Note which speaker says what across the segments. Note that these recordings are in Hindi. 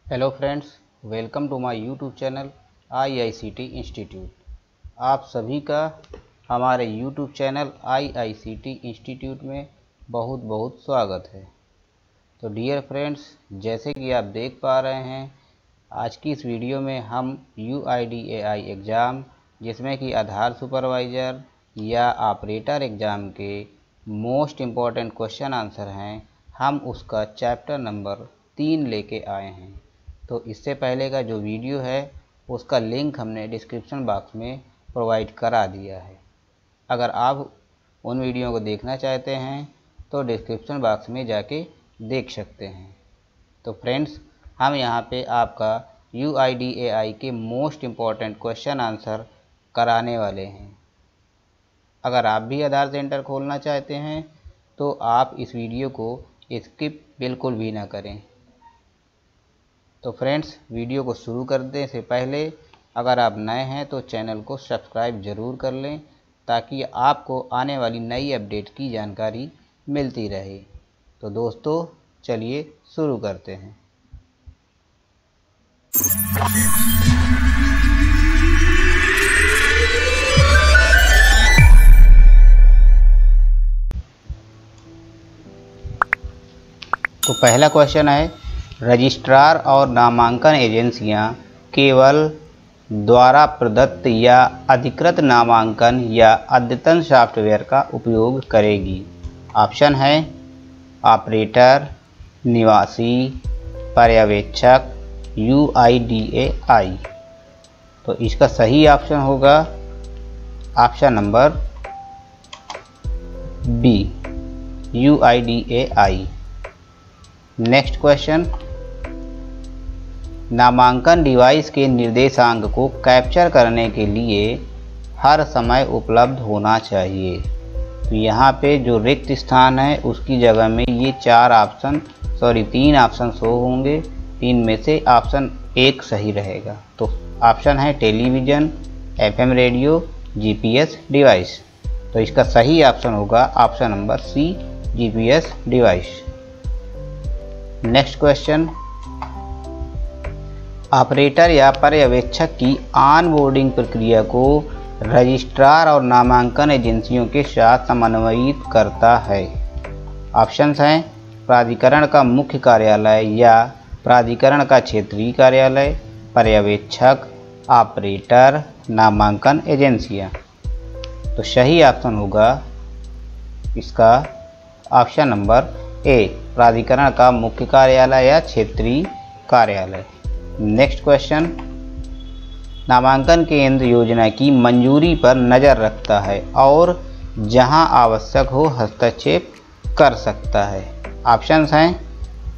Speaker 1: Hello friends, welcome to my YouTube channel IICT institute. आप सभी का हमारे यूट्यूब चैनल IICT इंस्टीट्यूट में बहुत बहुत स्वागत है। तो डियर फ्रेंड्स, जैसे कि आप देख पा रहे हैं, आज की इस वीडियो में हम UIDAI एग्ज़ाम, जिसमें कि आधार सुपरवाइज़र या ऑपरेटर एग्ज़ाम के मोस्ट इम्पॉर्टेंट क्वेश्चन आंसर हैं, हम उसका चैप्टर नंबर 3 लेके आए हैं। तो इससे पहले का जो वीडियो है उसका लिंक हमने डिस्क्रिप्शन बॉक्स में प्रोवाइड करा दिया है। अगर आप उन वीडियो को देखना चाहते हैं तो डिस्क्रिप्शन बॉक्स में जाके देख सकते हैं। तो फ्रेंड्स, हम यहाँ पे आपका UIDAI के मोस्ट इम्पॉर्टेंट क्वेश्चन आंसर कराने वाले हैं। अगर आप भी आधार सेंटर खोलना चाहते हैं तो आप इस वीडियो को स्किप बिल्कुल भी ना करें। तो फ्रेंड्स, वीडियो को शुरू करने से पहले अगर आप नए हैं तो चैनल को सब्सक्राइब ज़रूर कर लें, ताकि आपको आने वाली नई अपडेट की जानकारी मिलती रहे। तो दोस्तों, चलिए शुरू करते हैं। तो पहला क्वेश्चन है, रजिस्ट्रार और नामांकन एजेंसियां केवल द्वारा प्रदत्त या अधिकृत नामांकन या अद्यतन सॉफ्टवेयर का उपयोग करेगी। ऑप्शन है ऑपरेटर, निवासी, पर्यवेक्षक, UIDAI। तो इसका सही ऑप्शन होगा option number B, UIDAI। Next question, नामांकन डिवाइस के निर्देशांक को कैप्चर करने के लिए हर समय उपलब्ध होना चाहिए। तो यहाँ पे जो रिक्त स्थान है उसकी जगह में ये तीन ऑप्शन शो होंगे। तीन में से ऑप्शन एक सही रहेगा। तो ऑप्शन है television, FM radio, GPS device. तो इसका सही ऑप्शन होगा option number C, GPS device. Next question, operator या पर्यवेक्षक की ऑनबोर्डिंग प्रक्रिया को रजिस्ट्रार और नामांकन एजेंसियों के साथ समन्वयित करता है। ऑप्शंस हैं प्राधिकरण का मुख्य कार्यालय या प्राधिकरण का क्षेत्रीय कार्यालय, पर्यवेक्षक, ऑपरेटर, नामांकन एजेंसियां। तो सही ऑप्शन होगा इसका ऑप्शन नंबर ए, प्राधिकरण का मुख्य कार्यालय या क्षेत्रीय कार्यालय। नेक्स्ट क्वेश्चन, नामांकन केंद्र योजना की मंजूरी पर नज़र रखता है और जहां आवश्यक हो हस्तक्षेप कर सकता है। ऑप्शंस हैं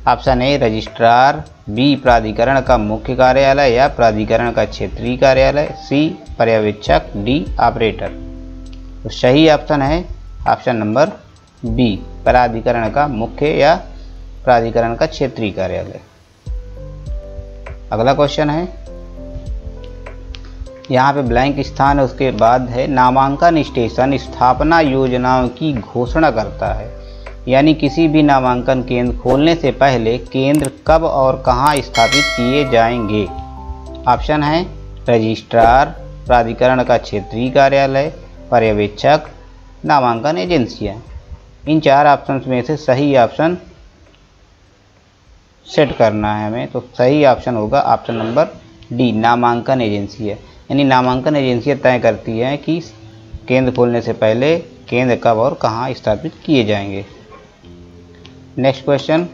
Speaker 1: ऑप्शन ए रजिस्ट्रार, बी प्राधिकरण का मुख्य कार्यालय या प्राधिकरण का क्षेत्रीय कार्यालय, सी पर्यवेक्षक, डी ऑपरेटर। तो सही ऑप्शन है ऑप्शन नंबर बी, प्राधिकरण का मुख्य या प्राधिकरण का क्षेत्रीय कार्यालय। अगला क्वेश्चन है, यहाँ पे ब्लैंक स्थान है, उसके बाद है नामांकन स्टेशन स्थापना योजनाओं की घोषणा करता है। यानी किसी भी नामांकन केंद्र खोलने से पहले केंद्र कब और कहाँ स्थापित किए जाएंगे। ऑप्शन है रजिस्ट्रार, प्राधिकरण का क्षेत्रीय कार्यालय, पर्यवेक्षक, नामांकन एजेंसियाँ। इन चार ऑप्शंस में से सही ऑप्शन सेट करना है हमें। तो सही ऑप्शन होगा ऑप्शन नंबर डी, नामांकन एजेंसियाँ। यानी नामांकन एजेंसियाँ तय करती हैं कि केंद्र खोलने से पहले केंद्र कब और कहाँ स्थापित किए जाएंगे। नेक्स्ट क्वेश्चन,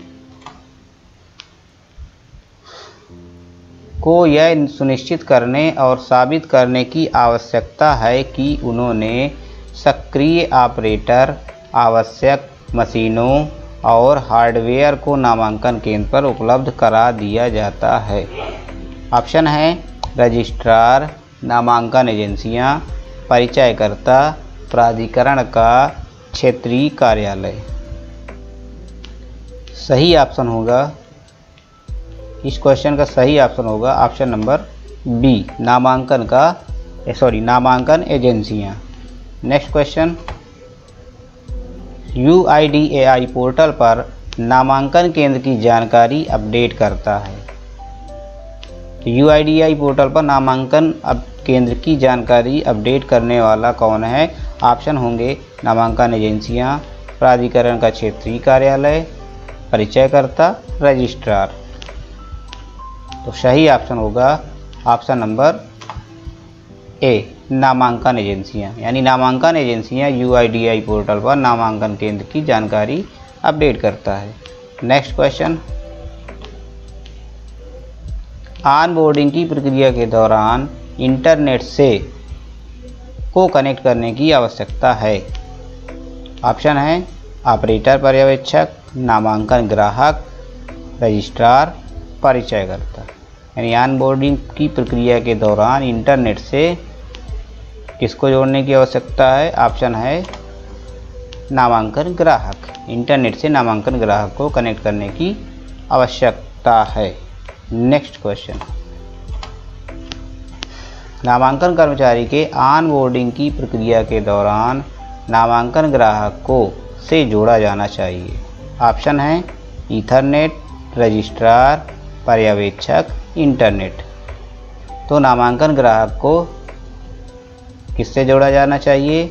Speaker 1: को यह सुनिश्चित करने और साबित करने की आवश्यकता है कि उन्होंने सक्रिय ऑपरेटर, आवश्यक मशीनों और हार्डवेयर को नामांकन केंद्र पर उपलब्ध करा दिया जाता है। ऑप्शन है रजिस्ट्रार, नामांकन एजेंसियां, परिचयकर्ता, प्राधिकरण का क्षेत्रीय कार्यालय। सही ऑप्शन होगा, इस क्वेश्चन का सही ऑप्शन होगा ऑप्शन नंबर बी, नामांकन एजेंसियां। नेक्स्ट क्वेश्चन, UIDAI पोर्टल पर नामांकन केंद्र की जानकारी अपडेट करता है। तो UIDAI पोर्टल पर नामांकन केंद्र की जानकारी अपडेट करने वाला कौन है? ऑप्शन होंगे नामांकन एजेंसियां, प्राधिकरण का क्षेत्रीय कार्यालय, परिचयकर्ता, रजिस्ट्रार। तो सही ऑप्शन होगा ऑप्शन नंबर ए, नामांकन एजेंसियां। यानी नामांकन एजेंसियां UIDAI पोर्टल पर नामांकन केंद्र की जानकारी अपडेट करता है। नेक्स्ट क्वेश्चन, ऑनबोर्डिंग की प्रक्रिया के दौरान इंटरनेट से को कनेक्ट करने की आवश्यकता है। ऑप्शन है ऑपरेटर पर्यवेक्षक, नामांकन ग्राहक, रजिस्ट्रार, परिचयकर्ता। यानी ऑनबोर्डिंग की प्रक्रिया के दौरान इंटरनेट से किसको जोड़ने की आवश्यकता है? ऑप्शन है नामांकन ग्राहक। इंटरनेट से नामांकन ग्राहक को कनेक्ट करने की आवश्यकता है। नेक्स्ट क्वेश्चन, नामांकन कर्मचारी के ऑनबोर्डिंग की प्रक्रिया के दौरान नामांकन ग्राहक को से जोड़ा जाना चाहिए। ऑप्शन है ईथरनेट, रजिस्ट्रार, पर्यवेक्षक, इंटरनेट। तो नामांकन ग्राहक को किससे जोड़ा जाना चाहिए?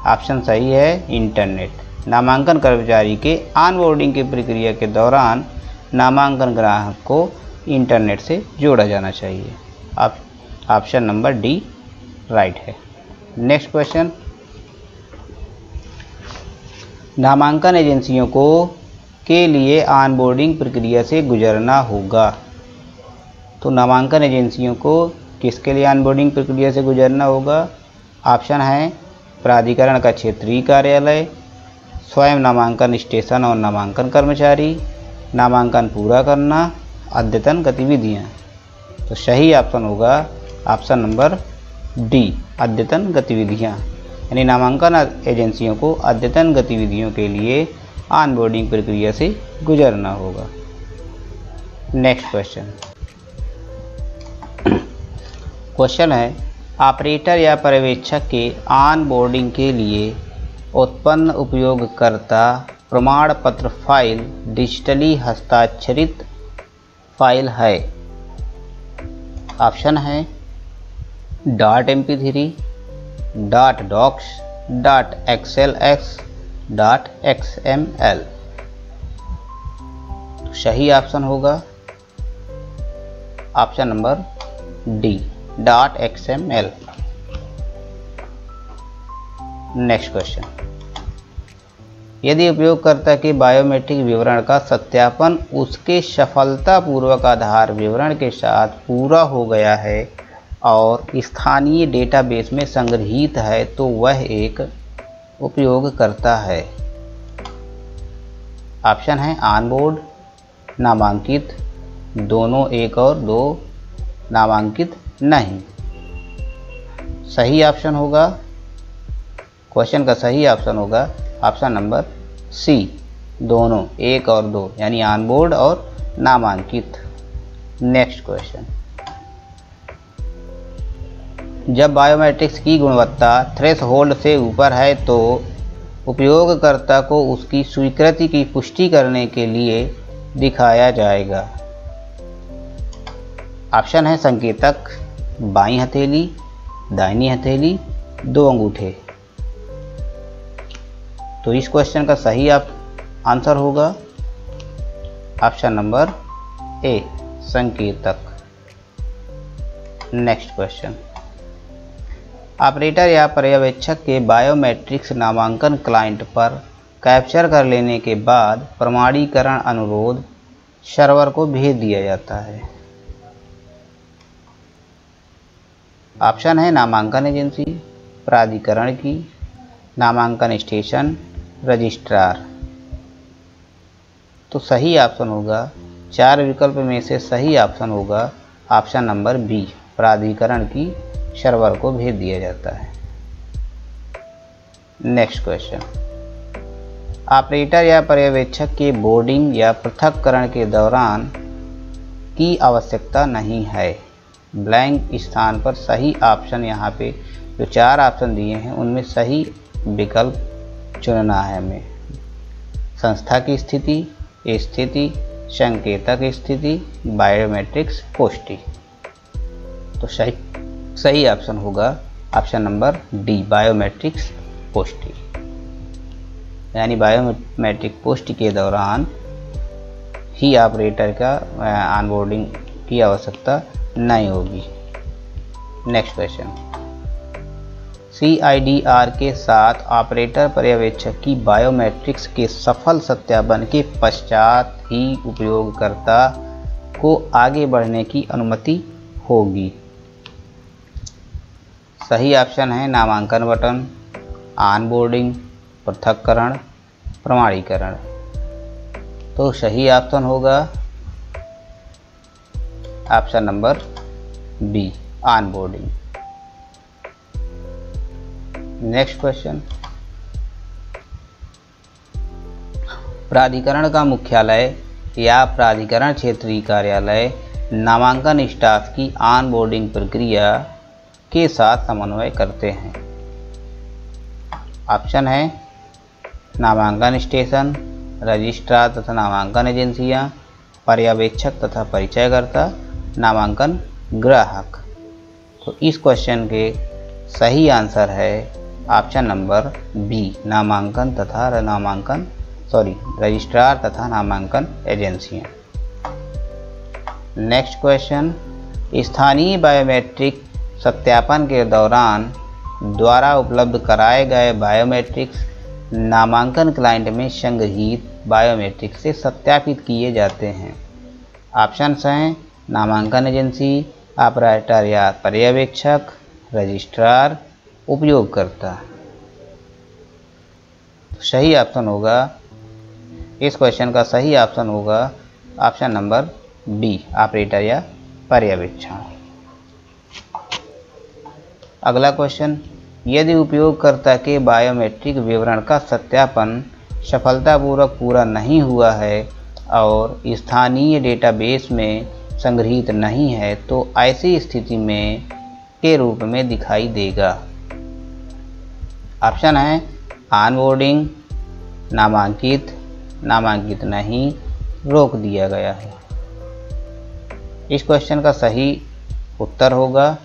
Speaker 1: ऑप्शन सही है इंटरनेट। नामांकन कर्मचारी के ऑनबोर्डिंग की प्रक्रिया के दौरान नामांकन ग्राहक को इंटरनेट से जोड़ा जाना चाहिए। ऑप्शन नंबर डी राइट है। नेक्स्ट क्वेश्चन, नामांकन एजेंसियों को के लिए ऑनबोर्डिंग प्रक्रिया से गुजरना होगा। तो नामांकन एजेंसियों को किसके लिए ऑनबोर्डिंग प्रक्रिया से गुजरना होगा? ऑप्शन है प्राधिकरण का क्षेत्रीय कार्यालय, स्वयं नामांकन स्टेशन और नामांकन कर्मचारी, नामांकन पूरा करना, अद्यतन गतिविधियाँ। तो सही ऑप्शन होगा ऑप्शन नंबर डी, अद्यतन गतिविधियाँ। यानी नामांकन एजेंसियों को अद्यतन गतिविधियों के लिए ऑनबोर्डिंग प्रक्रिया से गुजरना होगा। नेक्स्ट क्वेश्चन, क्वेश्चन है ऑपरेटर या पर्यवेक्षक के ऑनबोर्डिंग के लिए उत्पन्न उपयोगकर्ता प्रमाण पत्र फाइल डिजिटली हस्ताक्षरित फाइल है। ऑप्शन है .mp3, .docs, .xlx, .xml। तो सही ऑप्शन होगा option number D, .xml। Next question, यदि उपयोगकर्ता के बायोमेट्रिक विवरण का सत्यापन उसके सफलतापूर्वक आधार विवरण के साथ पूरा हो गया है और स्थानीय डेटाबेस में संग्रहीत है तो वह एक उपयोगकर्ता है। ऑप्शन है ऑनबोर्ड, नामांकित, दोनों एक और दो, नामांकित नहीं। सही ऑप्शन होगा, क्वेश्चन का सही ऑप्शन होगा ऑप्शन नंबर सी, दोनों एक और दो, यानी ऑनबोर्ड और नामांकित। नेक्स्ट क्वेश्चन, जब बायोमेट्रिक्स की गुणवत्ता थ्रेशहोल्ड से ऊपर है तो उपयोगकर्ता को उसकी स्वीकृति की पुष्टि करने के लिए दिखाया जाएगा। ऑप्शन है संकेतक, बाईं हथेली, दाहिनी हथेली, दो अंगूठे। तो इस क्वेश्चन का सही आंसर होगा ऑप्शन नंबर ए, संकेतक। नेक्स्ट क्वेश्चन, ऑपरेटर या पर्यवेक्षक के बायोमेट्रिक्स नामांकन क्लाइंट पर कैप्चर कर लेने के बाद प्रमाणीकरण अनुरोध सर्वर को भेज दिया जाता है। ऑप्शन है नामांकन एजेंसी, प्राधिकरण की, नामांकन स्टेशन, रजिस्ट्रार। तो सही ऑप्शन होगा, चार विकल्प में से सही ऑप्शन होगा ऑप्शन नंबर बी, प्राधिकरण की सर्वर को भेज दिया जाता है। नेक्स्ट क्वेश्चन, ऑपरेटर या पर्यवेक्षक के बोर्डिंग या पृथक्करण के दौरान की आवश्यकता नहीं है। ब्लैंक स्थान पर सही ऑप्शन, यहाँ पे जो चार ऑप्शन दिए हैं उनमें सही विकल्प चुनना है हमें। संस्था की स्थिति, संकेतक स्थिति, बायोमेट्रिक्स पुष्टि। तो सही ऑप्शन होगा ऑप्शन नंबर डी, बायोमेट्रिक्स पुष्टि। यानी बायोमेट्रिक पुष्टि के दौरान ही ऑपरेटर का ऑनबोर्डिंग की आवश्यकता नहीं होगी। नेक्स्ट क्वेश्चन, CIDR के साथ ऑपरेटर पर्यवेक्षक की बायोमेट्रिक्स के सफल सत्यापन के पश्चात ही उपयोगकर्ता को आगे बढ़ने की अनुमति होगी। सही ऑप्शन है नामांकन बटन, ऑनबोर्डिंग, पृथक्करण, प्रमाणीकरण। तो सही ऑप्शन होगा option number B, onboarding. Next question, प्राधिकरण का मुख्यालय या प्राधिकरण क्षेत्रीय कार्यालय नामांकन स्टाफ की ऑनबोर्डिंग प्रक्रिया के साथ समन्वय करते हैं। ऑप्शन है नामांकन स्टेशन, रजिस्ट्रार तथा नामांकन एजेंसियां, पर्यवेक्षक तथा परिचयकर्ता, नामांकन ग्राहक। तो इस क्वेश्चन के सही आंसर है ऑप्शन नंबर बी, नामांकन तथा रजिस्ट्रार तथा नामांकन एजेंसियां। नेक्स्ट क्वेश्चन, स्थानीय बायोमेट्रिक सत्यापन के दौरान द्वारा उपलब्ध कराए गए बायोमेट्रिक्स नामांकन क्लाइंट में संग्रहीत बायोमेट्रिक्स से सत्यापित किए जाते हैं। ऑप्शंस हैं नामांकन एजेंसी, ऑपरेटर या पर्यवेक्षक, रजिस्ट्रार, उपयोगकर्ता। सही ऑप्शन होगा, इस क्वेश्चन का सही ऑप्शन होगा ऑप्शन नंबर डी, ऑपरेटर या पर्यवेक्षण। अगला क्वेश्चन, यदि उपयोगकर्ता के बायोमेट्रिक विवरण का सत्यापन सफलतापूर्वक पूरा नहीं हुआ है और स्थानीय डेटाबेस में संग्रहीत नहीं है तो ऐसी स्थिति में के रूप में दिखाई देगा। ऑप्शन है ऑनबोर्डिंग, नामांकित, नामांकित नहीं, रोक दिया गया है। इस क्वेश्चन का सही उत्तर होगा,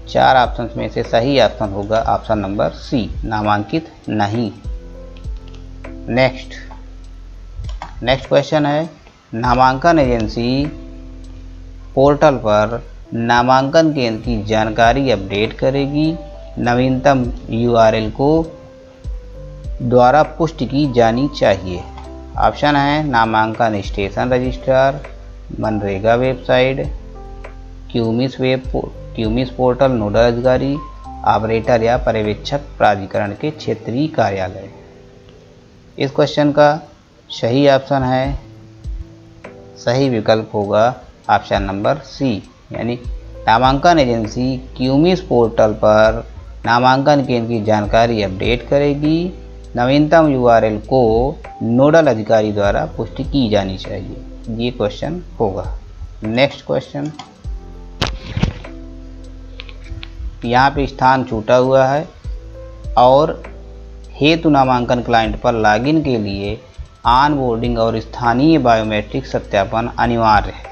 Speaker 1: 4 ऑप्शन में से सही ऑप्शन होगा ऑप्शन नंबर सी, नामांकित नहीं। नेक्स्ट क्वेश्चन है, नामांकन एजेंसी पोर्टल पर नामांकन केंद्र की जानकारी अपडेट करेगी। नवीनतम URL को द्वारा पुष्टि की जानी चाहिए। ऑप्शन है नामांकन स्टेशन रजिस्ट्रार, मनरेगा वेबसाइट, क्यूमिस पोर्टल नोडल अधिकारी, ऑपरेटर या पर्यवेक्षक प्राधिकरण के क्षेत्रीय कार्यालय। इस क्वेश्चन का सही ऑप्शन है, सही विकल्प होगा ऑप्शन नंबर सी, यानी नामांकन एजेंसी क्यूमिस पोर्टल पर नामांकन केंद्र की जानकारी अपडेट करेगी। नवीनतम URL को नोडल अधिकारी द्वारा पुष्टि की जानी चाहिए, ये क्वेश्चन होगा। नेक्स्ट क्वेश्चन, यहाँ पे स्थान छूटा हुआ है और हेतु नामांकन क्लाइंट पर लॉगिन के लिए ऑनबोर्डिंग और स्थानीय बायोमेट्रिक सत्यापन अनिवार्य है।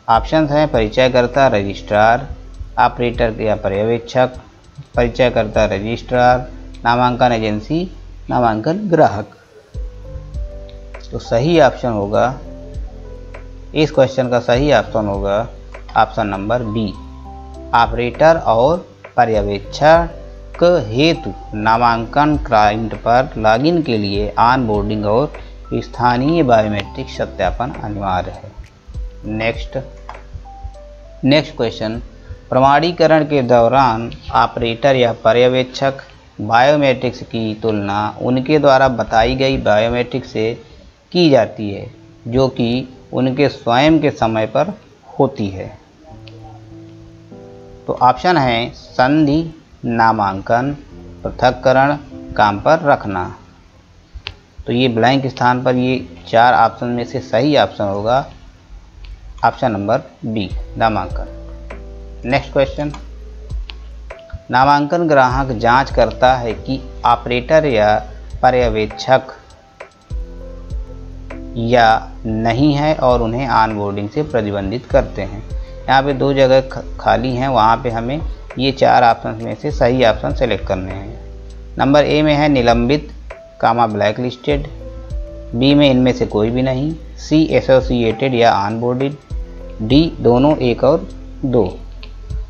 Speaker 1: ऑप्शंस हैं परिचयकर्ता, रजिस्ट्रार, ऑपरेटर या पर्यवेक्षक, परिचयकर्ता, रजिस्ट्रार, नामांकन एजेंसी, नामांकन ग्राहक। तो सही ऑप्शन होगा, इस क्वेश्चन का सही ऑप्शन होगा ऑप्शन नंबर बी, ऑपरेटर और पर्यवेक्षक हेतु नामांकन क्लाइंट पर लॉगिन के लिए ऑनबोर्डिंग और स्थानीय बायोमेट्रिक सत्यापन अनिवार्य है। नेक्स्ट क्वेश्चन, प्रमाणीकरण के दौरान ऑपरेटर या पर्यवेक्षक बायोमेट्रिक्स की तुलना उनके द्वारा बताई गई बायोमेट्रिक्स से की जाती है जो कि उनके स्वयं के समय पर होती है। तो ऑप्शन है संधि, नामांकन, पृथक्करण, काम पर रखना। तो ये ब्लैंक स्थान पर ये 4 ऑप्शन में से सही ऑप्शन होगा ऑप्शन नंबर बी, नामांकन। नेक्स्ट क्वेश्चन, नामांकन ग्राहक जांच करता है कि ऑपरेटर या पर्यवेक्षक या नहीं है और उन्हें ऑनबोर्डिंग से प्रतिबंधित करते हैं। यहाँ पे 2 जगह खाली हैं, वहाँ पे हमें ये 4 ऑप्शन में से सही ऑप्शन सेलेक्ट करने हैं। नंबर ए में है निलंबित कामा ब्लैक लिस्टेड, बी में इनमें से कोई भी नहीं, सी एसोसिएटेड या ऑनबोर्डेड, डी दोनों 1 और 2।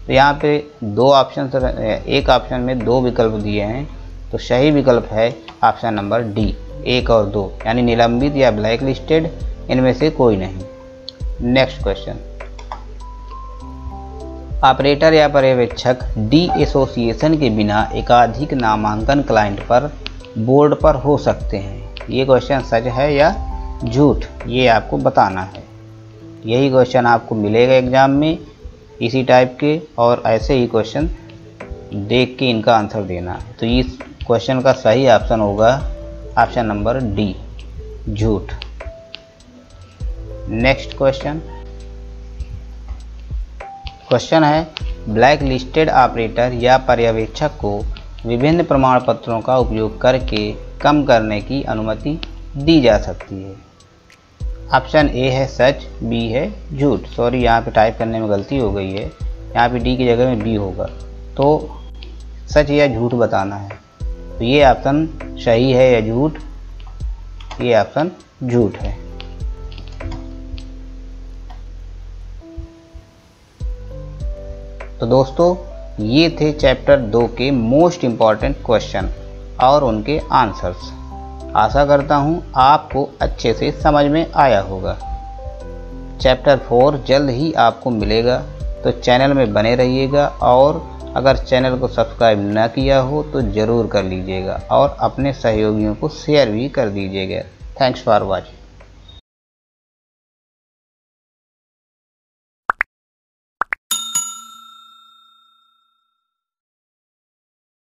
Speaker 1: तो यहाँ पे 2 ऑप्शन, एक ऑप्शन में 2 विकल्प दिए हैं, तो सही विकल्प है ऑप्शन नंबर डी 1 और 2, यानी निलंबित या ब्लैक लिस्टेड इनमें से कोई नहीं। नेक्स्ट क्वेश्चन, ऑपरेटर या पर्यवेक्षक डी एसोसिएशन के बिना एकाधिक नामांकन क्लाइंट पर बोर्ड पर हो सकते हैं। ये क्वेश्चन सच है या झूठ, ये आपको बताना है। यही क्वेश्चन आपको मिलेगा एग्जाम में इसी टाइप के, और ऐसे ही क्वेश्चन देख के इनका आंसर देना है। तो इस क्वेश्चन का सही ऑप्शन होगा ऑप्शन नंबर डी झूठ। नेक्स्ट क्वेश्चन है, ब्लैक लिस्टेड ऑपरेटर या पर्यवेक्षक को विभिन्न प्रमाण पत्रों का उपयोग करके कम करने की अनुमति दी जा सकती है। ऑप्शन ए है सच, बी है झूठ। सॉरी, यहाँ पे टाइप करने में गलती हो गई है, यहाँ पे डी की जगह में बी होगा, तो सच या झूठ बताना है। तो ये ऑप्शन सही है या झूठ, ये ऑप्शन झूठ है। तो दोस्तों, ये थे चैप्टर 2 के मोस्ट इम्पॉर्टेंट क्वेश्चन और उनके आंसर्स। आशा करता हूँ आपको अच्छे से समझ में आया होगा। चैप्टर 4 जल्द ही आपको मिलेगा, तो चैनल में बने रहिएगा, और अगर चैनल को सब्सक्राइब न किया हो तो ज़रूर कर लीजिएगा और अपने सहयोगियों को शेयर भी कर दीजिएगा। Thanks for watching.